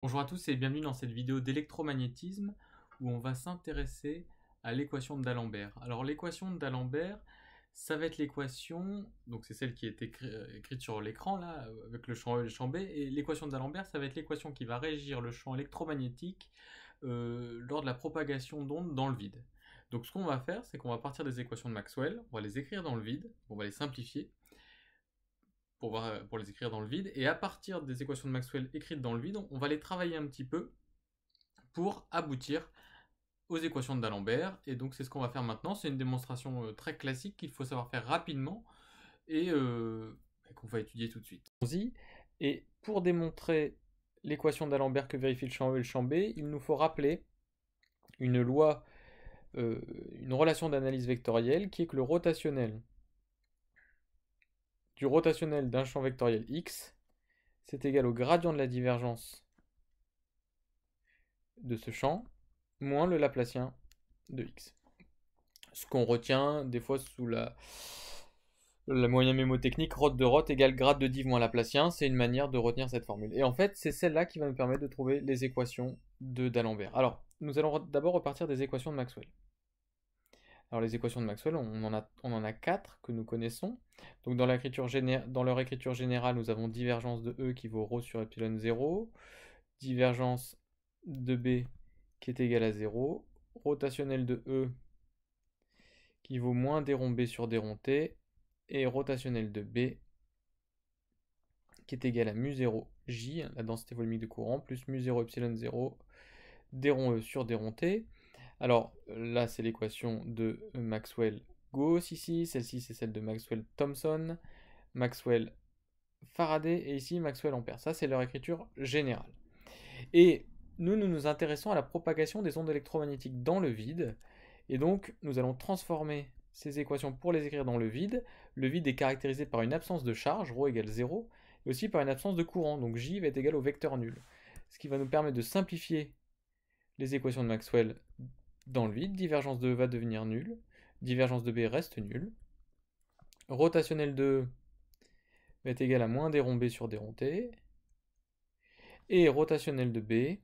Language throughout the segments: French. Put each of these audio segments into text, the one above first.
Bonjour à tous et bienvenue dans cette vidéo d'électromagnétisme où on va s'intéresser à l'équation de D'Alembert. Alors l'équation de D'Alembert, ça va être l'équation, donc c'est celle qui est écrite sur l'écran là, avec le champ E et le champ B, et l'équation de D'Alembert, ça va être l'équation qui va régir le champ électromagnétique lors de la propagation d'ondes dans le vide. Donc ce qu'on va faire, c'est qu'on va partir des équations de Maxwell, on va les écrire dans le vide, on va les simplifier, pour les écrire dans le vide. Et à partir des équations de Maxwell écrites dans le vide, on va les travailler un petit peu pour aboutir aux équations de D'Alembert. Et donc c'est ce qu'on va faire maintenant. C'est une démonstration très classique qu'il faut savoir faire rapidement et qu'on va étudier tout de suite. Et pour démontrer l'équation de D'Alembert que vérifie le champ E et le champ B, il nous faut rappeler une loi, une relation d'analyse vectorielle qui est que le rotationnel du rotationnel d'un champ vectoriel x, c'est égal au gradient de la divergence de ce champ, moins le Laplacien de x. Ce qu'on retient des fois sous la moyen mémotechnique, rot de rot égale grade de div moins Laplacien, c'est une manière de retenir cette formule. Et en fait, c'est celle-là qui va nous permettre de trouver les équations de D'Alembert. Alors, nous allons d'abord repartir des équations de Maxwell. Alors les équations de Maxwell, on en a 4 que nous connaissons. Donc dans leur écriture générale, nous avons divergence de E qui vaut ρ sur epsilon 0, divergence de B qui est égale à 0, rotationnel de E qui vaut moins d rond B sur d rond T, et rotationnel de B qui est égal à mu0 J, la densité volumique de courant, plus mu0 epsilon 0 d rond E sur d rond T. Alors là, c'est l'équation de Maxwell-Gauss ici, celle-ci c'est celle de Maxwell-Thomson, Maxwell-Faraday, et ici Maxwell-Ampère. Ça, c'est leur écriture générale. Et nous nous intéressons à la propagation des ondes électromagnétiques dans le vide, et donc nous allons transformer ces équations pour les écrire dans le vide. Le vide est caractérisé par une absence de charge, ρ égale 0, et aussi par une absence de courant, donc J va être égal au vecteur nul. Ce qui va nous permettre de simplifier les équations de Maxwell dans le vide. Divergence de E va devenir nulle, divergence de B reste nulle, rotationnel de E va être égal à moins d rond B sur d rond T, et rotationnel de B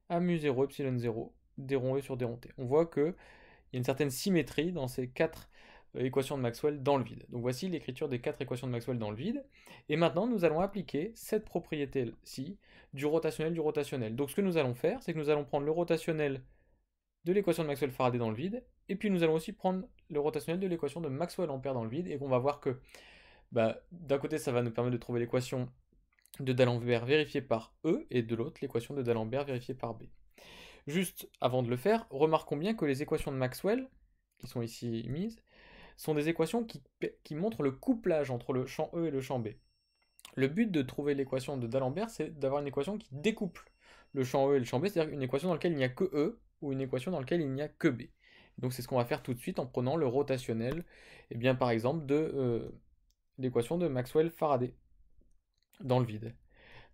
à mu0 epsilon 0 d rond E sur d rond T. On voit qu'il y a une certaine symétrie dans ces 4 équations de Maxwell dans le vide. Donc voici l'écriture des 4 équations de Maxwell dans le vide. Et maintenant, nous allons appliquer cette propriété-ci du rotationnel. Donc ce que nous allons faire, c'est que nous allons prendre le rotationnel de l'équation de Maxwell-Faraday dans le vide, et puis nous allons aussi prendre le rotationnel de l'équation de Maxwell-Ampère dans le vide, et on va voir que d'un côté, ça va nous permettre de trouver l'équation de D'Alembert vérifiée par E, et de l'autre, l'équation de D'Alembert vérifiée par B. Juste avant de le faire, remarquons bien que les équations de Maxwell, qui sont ici mises, sont des équations qui montrent le couplage entre le champ E et le champ B. Le but de trouver l'équation de D'Alembert, c'est d'avoir une équation qui découple le champ E et le champ B, c'est-à-dire une équation dans laquelle il n'y a que E, ou une équation dans laquelle il n'y a que B. Donc c'est ce qu'on va faire tout de suite en prenant le rotationnel, et bien par exemple, de l'équation de Maxwell-Faraday, dans le vide.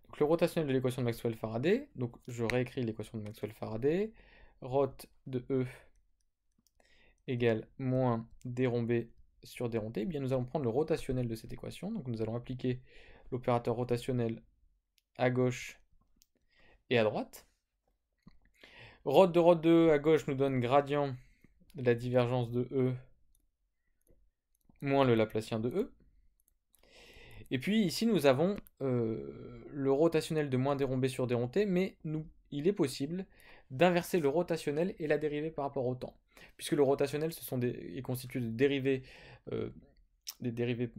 Donc le rotationnel de l'équation de Maxwell-Faraday, donc je réécris l'équation de Maxwell-Faraday, rot de E égale moins d rond B sur d rond T, eh bien nous allons prendre le rotationnel de cette équation, donc nous allons appliquer l'opérateur rotationnel à gauche et à droite. Rot de E à gauche nous donne gradient de la divergence de E moins le Laplacien de E. Et puis ici nous avons le rotationnel de moins d rond B sur d rond T, mais il est possible d'inverser le rotationnel et la dérivée par rapport au temps. Puisque le rotationnel est constitué de dérivées, des dérivées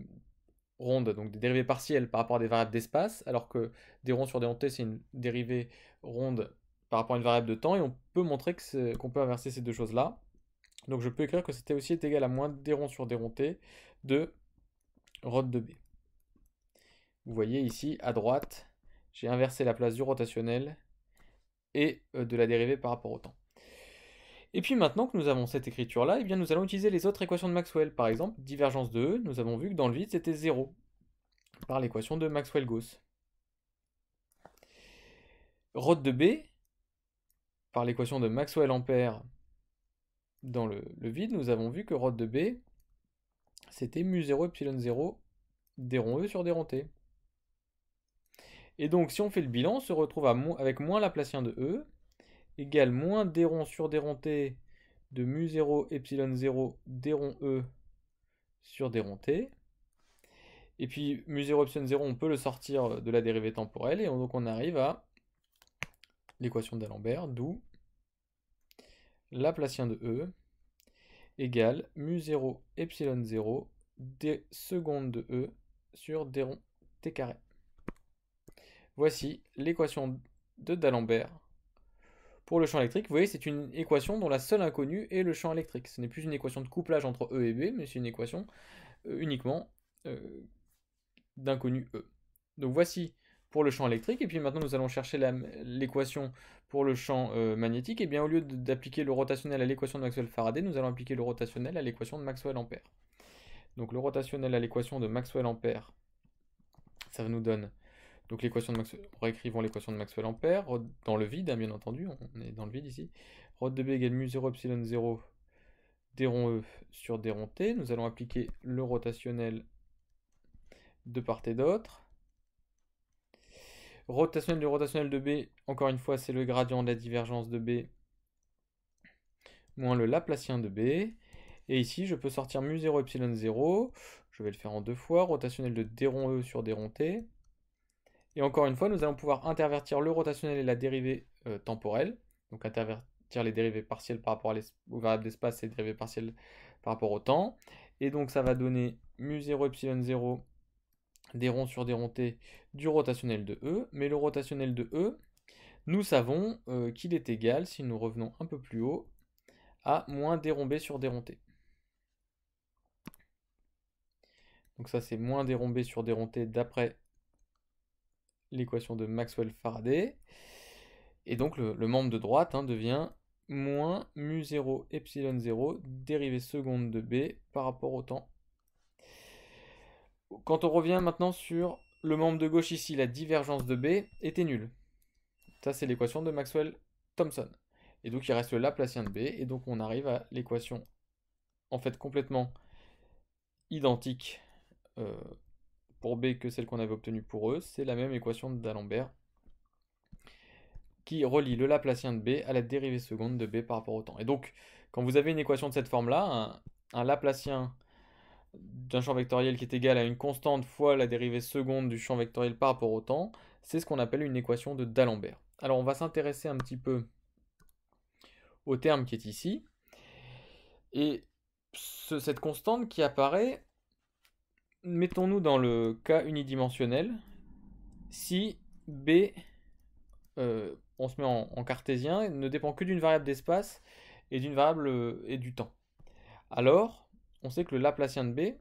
rondes, donc des dérivées partielles par rapport à des variables d'espace, alors que d rond sur d rond T c'est une dérivée ronde par rapport à une variable de temps, et on peut montrer qu'on peut inverser ces deux choses-là. Donc je peux écrire que c'était aussi égal à moins d rond sur d rond T de rot de B. Vous voyez ici, à droite, j'ai inversé la place du rotationnel et de la dérivée par rapport au temps. Et puis maintenant que nous avons cette écriture-là, eh bien nous allons utiliser les autres équations de Maxwell. Par exemple, divergence de E, nous avons vu que dans le vide, c'était 0, par l'équation de Maxwell-Gauss. Rot de B, par l'équation de Maxwell-Ampère dans le vide, nous avons vu que rot de B, c'était mu0 epsilon 0 d rond E sur d rond T. Et donc, si on fait le bilan, on se retrouve avec moins Laplacien de E, égale moins d rond sur d rond t de mu 0 epsilon 0 d rond E sur d rond t. Et puis, mu 0 epsilon 0, on peut le sortir de la dérivée temporelle, et donc on arrive à l'équation d'Alembert, d'où Laplacien de E égale mu 0 epsilon 0 d seconde de E sur d rond t carré. Voici l'équation de d'Alembert pour le champ électrique. Vous voyez, c'est une équation dont la seule inconnue est le champ électrique. Ce n'est plus une équation de couplage entre E et B, mais c'est une équation uniquement d'inconnu E. Donc voici pour le champ électrique, et puis maintenant nous allons chercher l'équation pour le champ magnétique. Et bien au lieu d'appliquer le rotationnel à l'équation de Maxwell-Faraday, nous allons appliquer le rotationnel à l'équation de Maxwell-Ampère. Donc le rotationnel à l'équation de Maxwell-Ampère, ça nous donne donc l'équation de Maxwell, réécrivons l'équation de Maxwell-Ampère, dans le vide, hein, bien entendu, on est dans le vide ici. Rho de B égale mu 0 epsilon 0 d rond E sur d rond T. Nous allons appliquer le rotationnel de part et d'autre. Rotationnel du rotationnel de B, encore une fois, c'est le gradient de la divergence de B moins le Laplacien de B. Et ici, je peux sortir mu 0 epsilon 0. Je vais le faire en deux fois. Rotationnel de d rond E sur d rond T. Et encore une fois, nous allons pouvoir intervertir le rotationnel et la dérivée temporelle. Donc intervertir les dérivées partielles par rapport aux variables d'espace et les dérivées partielles par rapport au temps. Et donc ça va donner mu 0 epsilon 0 d rond sur d rond T du rotationnel de E. Mais le rotationnel de E, nous savons qu'il est égal, si nous revenons un peu plus haut, à moins d rond B sur d rond T. Donc ça c'est moins d rond B sur d rond T d'après l'équation de Maxwell-Faraday. Et donc le membre de droite devient moins mu 0 epsilon 0 dérivée seconde de B par rapport au temps. Quand on revient maintenant sur le membre de gauche ici, la divergence de B était nulle. Ça c'est l'équation de Maxwell-Thomson. Et donc il reste le Laplacien de B, et donc on arrive à l'équation en fait complètement identique pour B que celle qu'on avait obtenue pour E. C'est la même équation d'Alembert qui relie le Laplacien de B à la dérivée seconde de B par rapport au temps. Et donc, quand vous avez une équation de cette forme-là, un Laplacien d'un champ vectoriel qui est égal à une constante fois la dérivée seconde du champ vectoriel par rapport au temps, c'est ce qu'on appelle une équation de d'Alembert. Alors, on va s'intéresser un petit peu au terme qui est ici. Et cette constante qui apparaît, mettons-nous dans le cas unidimensionnel, si B, on se met en cartésien, ne dépend que d'une variable d'espace et d'une variable et du temps. Alors, on sait que le Laplacien de B,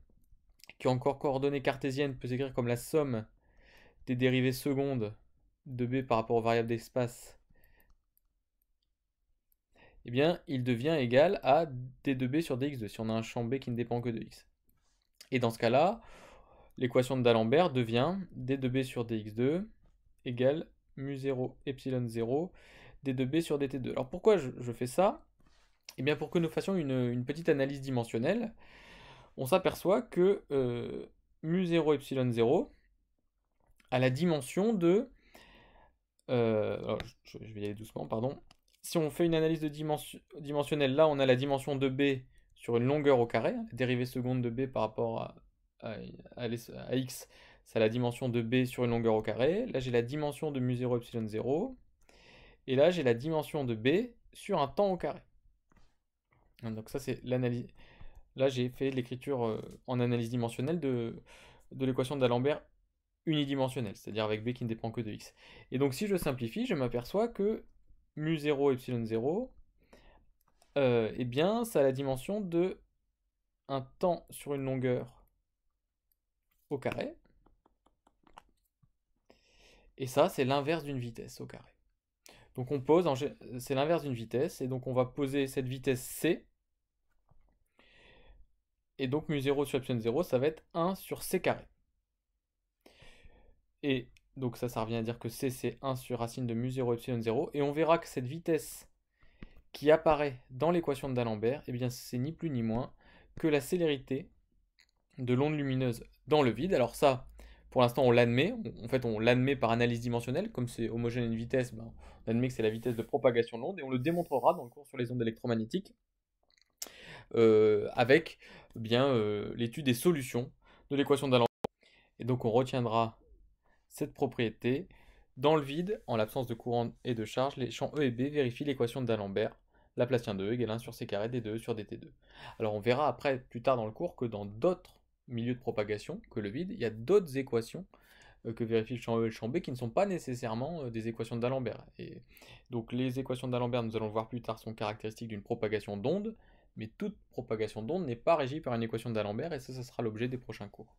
qui est encore coordonnée cartésienne, peut s'écrire comme la somme des dérivées secondes de B par rapport aux variables d'espace, eh bien, il devient égal à d de B sur dx2, si on a un champ B qui ne dépend que de x. Et dans ce cas-là, l'équation de d'Alembert devient d de B sur dx2 égale mu 0 epsilon 0 d de B sur dt2. Alors pourquoi je fais ça? Eh bien pour que nous fassions une petite analyse dimensionnelle, on s'aperçoit que mu 0 epsilon 0 a la dimension de... alors, je vais y aller doucement, pardon. Si on fait une analyse de dimensionnelle, là on a la dimension de B sur une longueur au carré, la dérivée seconde de B par rapport à x, c'est la dimension de B sur une longueur au carré. Là j'ai la dimension de mu 0 epsilon 0, et là j'ai la dimension de B sur un temps au carré. Donc ça c'est l'analyse. Là j'ai fait l'écriture en analyse dimensionnelle de l'équation d'Alembert unidimensionnelle, c'est-à-dire avec B qui ne dépend que de x. Et donc si je simplifie, je m'aperçois que mu 0 epsilon 0, eh bien ça a la dimension de un temps sur une longueur au carré. Et ça c'est l'inverse d'une vitesse au carré. Donc on pose, c'est l'inverse d'une vitesse, et donc on va poser cette vitesse c. Et donc mu 0 sur epsilon 0, ça va être 1 sur c carré. Et donc ça revient à dire que c c'est 1 sur racine de mu 0 epsilon 0. Et on verra que cette vitesse qui apparaît dans l'équation de d'Alembert, eh bien c'est ni plus ni moins que la célérité de l'onde lumineuse dans le vide. Alors ça, pour l'instant on l'admet, en fait on l'admet par analyse dimensionnelle, comme c'est homogène à une vitesse, ben, on admet que c'est la vitesse de propagation de l'onde, et on le démontrera dans le cours sur les ondes électromagnétiques, avec bien l'étude des solutions de l'équation d'Alembert. Et donc on retiendra cette propriété. Dans le vide, en l'absence de courant et de charge, les champs E et B vérifient l'équation d'Alembert. Laplacien de E égale 1 sur C carré d2 sur dt2. Alors on verra après, plus tard dans le cours, que dans d'autres milieux de propagation que le vide, il y a d'autres équations que vérifient le champ E et le champ B qui ne sont pas nécessairement des équations d'Alembert. Et donc les équations d'Alembert, nous allons le voir plus tard, sont caractéristiques d'une propagation d'onde, mais toute propagation d'onde n'est pas régie par une équation d'Alembert, et ça sera l'objet des prochains cours.